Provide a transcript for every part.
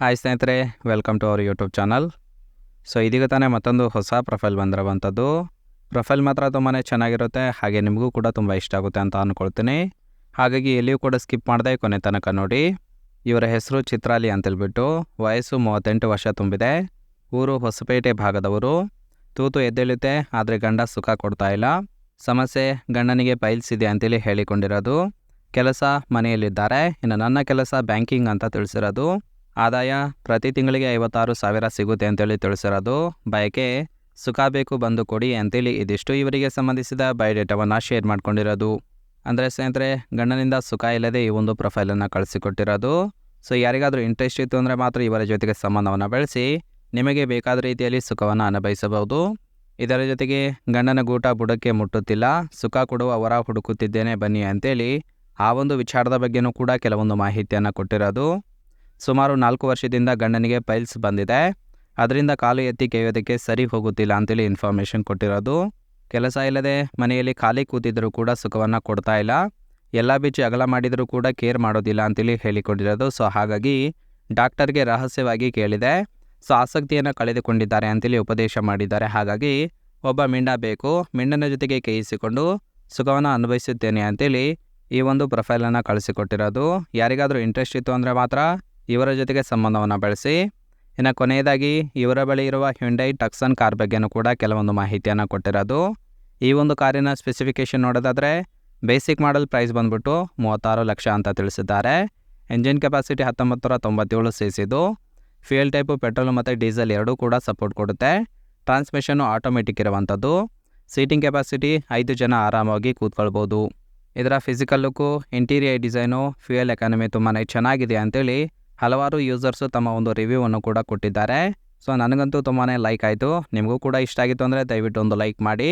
Hi ಸ್ನೇಹಿತರೆ, welcome to our YouTube channel. So ಇದೀಗ ತಾನೇ ಮತ್ತೊಂದು ಹೊಸ ಪ್ರೊಫೈಲ್ ಬಂದಿರುವಂಥದ್ದು. ಪ್ರೊಫೈಲ್ ಮಾತ್ರ ತುಂಬಾ ಚೆನ್ನಾಗಿರುತ್ತೆ, ಹಾಗೆ ನಿಮಗೂ ಕೂಡ ತುಂಬ ಇಷ್ಟ ಆಗುತ್ತೆ ಅಂತ ಅಂದ್ಕೊಳ್ತೀನಿ. ಹಾಗಾಗಿ ಎಲ್ಲಿಯೂ ಕೂಡ ಸ್ಕಿಪ್ ಮಾಡದೆ ಕೊನೆ ತನಕ ನೋಡಿ. ಇವರ ಹೆಸರು ಚಿತ್ರಾಲಿ ಅಂತೇಳ್ಬಿಟ್ಟು, ವಯಸ್ಸು 38 ವರ್ಷ ತುಂಬಿದೆ. ಊರು ಹೊಸಪೇಟೆ ಭಾಗದವರು. ತೂತು ಎದ್ದೇಳುತ್ತೆ, ಆದರೆ ಗಂಡ ಸುಖ ಕೊಡ್ತಾ ಇಲ್ಲ. ಸಮಸ್ಯೆ ಗಂಡನಿಗೆ ಪೈಲ್ಸ್ ಇದೆ ಅಂತೇಳಿ ಹೇಳಿಕೊಂಡಿರೋದು. ಕೆಲಸ ಮನೆಯಲ್ಲಿದ್ದಾರೆ. ಇನ್ನು ನನ್ನ ಕೆಲಸ ಬ್ಯಾಂಕಿಂಗ್ ಅಂತ ತಿಳಿಸಿರೋದು. ಆದಾಯ ಪ್ರತಿ ತಿಂಗಳಿಗೆ 56,000 ಸಿಗುತ್ತೆ ಅಂತೇಳಿ ತಿಳಿಸಿರೋದು. ಬಯಕೆ ಸುಖ ಬೇಕು ಬಂದು ಕೊಡಿ ಅಂತೇಳಿ ಇದಿಷ್ಟು ಇವರಿಗೆ ಸಂಬಂಧಿಸಿದ ಬಯೋಡೇಟಾವನ್ನು ಶೇರ್ ಮಾಡ್ಕೊಂಡಿರೋದು. ಅಂದರೆ ಸ್ನೇಹಿತರೆ, ಗಂಡನಿಂದ ಸುಖ ಇಲ್ಲದೆ ಈ ಒಂದು ಪ್ರೊಫೈಲನ್ನು ಕಳಿಸಿಕೊಟ್ಟಿರೋದು. ಸೊ ಯಾರಿಗಾದರೂ ಇಂಟ್ರೆಸ್ಟ್ ಇತ್ತು ಅಂದರೆ ಮಾತ್ರ ಇವರ ಜೊತೆಗೆ ಸಂಬಂಧವನ್ನು ಬೆಳೆಸಿ ನಿಮಗೆ ಬೇಕಾದ ರೀತಿಯಲ್ಲಿ ಸುಖವನ್ನು ಅನುಭವಿಸಬಹುದು. ಇದರ ಜೊತೆಗೆ ಗಂಡನ ಗೂಟ ಬುಡಕ್ಕೆ ಮುಟ್ಟುತ್ತಿಲ್ಲ, ಸುಖ ಕೊಡುವ ವರ ಹುಡುಕುತ್ತಿದ್ದೇನೆ ಬನ್ನಿ ಅಂತೇಳಿ ಆ ಒಂದು ವಿಚಾರದ ಬಗ್ಗೆನೂ ಕೂಡ ಕೆಲವೊಂದು ಮಾಹಿತಿಯನ್ನು ಕೊಟ್ಟಿರೋದು. ಸುಮಾರು 4 ವರ್ಷದಿಂದ ಗಂಡನಿಗೆ ಪೈಲ್ಸ್ ಬಂದಿದೆ. ಅದರಿಂದ ಕಾಲು ಎತ್ತಿ ಕೆಯ್ಯೋದಕ್ಕೆ ಸರಿ ಹೋಗುತ್ತಿಲ್ಲ ಅಂತೇಳಿ ಇನ್ಫಾರ್ಮೇಷನ್ ಕೊಟ್ಟಿರೋದು. ಕೆಲಸ ಇಲ್ಲದೆ ಮನೆಯಲ್ಲಿ ಖಾಲಿ ಕೂತಿದ್ದರೂ ಕೂಡ ಸುಖವನ್ನು ಕೊಡ್ತಾ ಇಲ್ಲ. ಎಲ್ಲ ಬಿಚ್ಚಿ ಅಗಲ ಮಾಡಿದರೂ ಕೂಡ ಕೇರ್ ಮಾಡೋದಿಲ್ಲ ಅಂತೇಳಿ ಹೇಳಿಕೊಂಡಿರೋದು. ಸೊ ಹಾಗಾಗಿ ಡಾಕ್ಟರ್ಗೆ ರಹಸ್ಯವಾಗಿ ಕೇಳಿದೆ. ಸೊ ಆಸಕ್ತಿಯನ್ನು ಕಳೆದುಕೊಂಡಿದ್ದಾರೆ ಅಂತೇಳಿ ಉಪದೇಶ ಮಾಡಿದ್ದಾರೆ. ಹಾಗಾಗಿ ಒಬ್ಬ ಮಿಂಡ ಬೇಕು, ಮಿಂಡನ ಜೊತೆಗೆ ಕೇಯಿಸಿಕೊಂಡು ಸುಖವನ್ನು ಅನುಭವಿಸುತ್ತೇನೆ ಅಂತೇಳಿ ಈ ಒಂದು ಪ್ರೊಫೈಲನ್ನು ಕಳಿಸಿಕೊಟ್ಟಿರೋದು. ಯಾರಿಗಾದರೂ ಇಂಟ್ರೆಸ್ಟ್ ಇತ್ತು ಅಂದರೆ ಮಾತ್ರ ಇವರ ಜೊತೆಗೆ ಸಂಬಂಧವನ್ನು ಬೆಳೆಸಿ. ಇನ್ನು ಕೊನೆಯದಾಗಿ ಇವರ ಬಳಿ ಇರುವ ಹ್ಯುಂಡೈ ಟಕ್ಸನ್ ಕಾರ್ ಬಗ್ಗೆನೂ ಕೂಡ ಕೆಲವೊಂದು ಮಾಹಿತಿಯನ್ನು ಕೊಟ್ಟಿರೋದು. ಈ ಒಂದು ಕಾರಿನ ಸ್ಪೆಸಿಫಿಕೇಷನ್ ನೋಡೋದಾದರೆ ಬೇಸಿಕ್ ಮಾಡಲ್ ಪ್ರೈಸ್ ಬಂದ್ಬಿಟ್ಟು 36 ಲಕ್ಷ ಅಂತ ತಿಳಿಸಿದ್ದಾರೆ. Engine capacity 1997 cc. Fuel type petrol ಮತ್ತು ಡೀಸೆಲ್ ಎರಡೂ ಕೂಡ ಸಪೋರ್ಟ್ ಕೊಡುತ್ತೆ. ಟ್ರಾನ್ಸ್ಮಿಷನ್ನು ಆಟೋಮೆಟಿಕ್ ಇರುವಂಥದ್ದು. ಸೀಟಿಂಗ್ ಕೆಪಾಸಿಟಿ 5 ಜನ ಆರಾಮಾಗಿ ಕೂತ್ಕೊಳ್ಬೋದು. ಇದರ physical look, interior design, fuel economy ತುಂಬಾ ಚೆನ್ನಾಗಿದೆ ಅಂತೇಳಿ ಹಲವಾರು ಯೂಸರ್ಸು ತಮ್ಮ ಒಂದು ರಿವ್ಯೂವನ್ನು ಕೂಡ ಕೊಟ್ಟಿದ್ದಾರೆ. ಸೊ ನನಗಂತೂ ತುಂಬಾ ಲೈಕ್ ಆಯಿತು. ನಿಮಗೂ ಕೂಡ ಇಷ್ಟ ಆಗಿತ್ತು ಅಂದರೆ ದಯವಿಟ್ಟು ಒಂದು ಲೈಕ್ ಮಾಡಿ.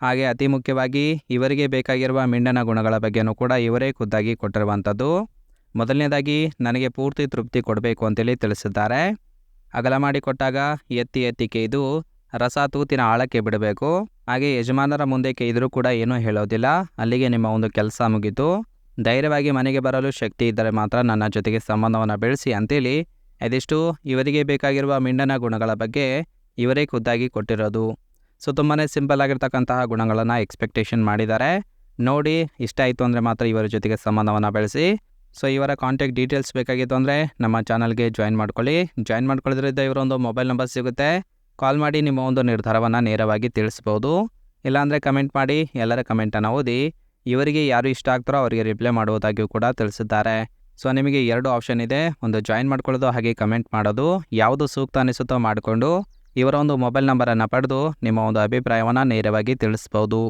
ಹಾಗೆ ಅತಿ ಮುಖ್ಯವಾಗಿ ಇವರಿಗೆ ಬೇಕಾಗಿರುವ ಮಿಂಡನ ಗುಣಗಳ ಬಗ್ಗೆನೂ ಕೂಡ ಇವರೇ ಖುದ್ದಾಗಿ ಕೊಟ್ಟಿರುವಂಥದ್ದು. ಮೊದಲನೇದಾಗಿ ನನಗೆ ಪೂರ್ತಿ ತೃಪ್ತಿ ಕೊಡಬೇಕು ಅಂತೇಳಿ ತಿಳಿಸಿದ್ದಾರೆ. ಅಗಲ ಮಾಡಿ ಕೊಟ್ಟಾಗ ಎತ್ತಿ ಕೇಯ್ದು ರಸ ತೂತಿನ ಆಳಕ್ಕೆ ಬಿಡಬೇಕು. ಹಾಗೆ ಯಜಮಾನರ ಮುಂದೆ ಕೇಯ್ದರೂ ಕೂಡ ಏನೂ ಹೇಳೋದಿಲ್ಲ. ಅಲ್ಲಿಗೆ ನಿಮ್ಮ ಒಂದು ಕೆಲಸ ಮುಗೀತು. ಧೈರ್ಯವಾಗಿ ಮನೆಗೆ ಬರಲು ಶಕ್ತಿ ಇದ್ದರೆ ಮಾತ್ರ ನನ್ನ ಜೊತೆಗೆ ಸಂಬಂಧವನ್ನು ಬೆಳೆಸಿ ಅಂತೇಳಿ ಇದಿಷ್ಟು ಇವರಿಗೆ ಬೇಕಾಗಿರುವ ಮಿಂಡನ ಗುಣಗಳ ಬಗ್ಗೆ ಇವರೇ ಖುದ್ದಾಗಿ ಕೊಟ್ಟಿರೋದು. ಸೊ ತುಂಬಾ ಸಿಂಪಲ್ ಆಗಿರ್ತಕ್ಕಂತಹ ಗುಣಗಳನ್ನು ಎಕ್ಸ್ಪೆಕ್ಟೇಷನ್ ಮಾಡಿದ್ದಾರೆ. ನೋಡಿ ಇಷ್ಟ ಆಯಿತು ಅಂದರೆ ಮಾತ್ರ ಇವರ ಜೊತೆಗೆ ಸಂಬಂಧವನ್ನು ಬೆಳೆಸಿ. ಸೊ ಇವರ ಕಾಂಟ್ಯಾಕ್ಟ್ ಡೀಟೇಲ್ಸ್ ಬೇಕಾಗಿತ್ತು ಅಂದರೆ ನಮ್ಮ ಚಾನಲ್ಗೆ ಜಾಯಿನ್ ಮಾಡ್ಕೊಳ್ಳಿ. ಜಾಯಿನ್ ಮಾಡ್ಕೊಳ್ಳೋದ್ರಿಂದ ಇವರೊಂದು ಮೊಬೈಲ್ ನಂಬರ್ ಸಿಗುತ್ತೆ. ಕಾಲ್ ಮಾಡಿ ನಿಮ್ಮ ಒಂದು ನಿರ್ಧಾರವನ್ನು ನೇರವಾಗಿ ತಿಳಿಸ್ಬೋದು. ಇಲ್ಲಾಂದರೆ ಕಮೆಂಟ್ ಮಾಡಿ. ಎಲ್ಲರ ಕಮೆಂಟನ್ನು ಓದಿ ಇವರಿಗೆ ಯಾರು ಇಷ್ಟ ಆಗ್ತಾರೋ ಅವರಿಗೆ ರಿಪ್ಲೈ ಮಾಡುವುದಾಗಿಯೂ ಕೂಡ ತಿಳಿಸಿದ್ದಾರೆ. ಸೊ ನಿಮಗೆ 2 ಆಪ್ಷನ್ ಇದೆ. ಒಂದು ಜಾಯಿನ್ ಮಾಡ್ಕೊಳ್ಳೋದು, ಹಾಗೆ ಕಮೆಂಟ್ ಮಾಡೋದು. ಯಾವುದು ಸೂಕ್ತ ಅನಿಸುತ್ತೋ ಮಾಡಿಕೊಂಡು ಇವರ ಒಂದು ಮೊಬೈಲ್ ನಂಬರನ್ನು ಪಡೆದು ನಿಮ್ಮ ಒಂದು ಅಭಿಪ್ರಾಯವನ್ನು ನೇರವಾಗಿ ತಿಳಿಸ್ಬೋದು.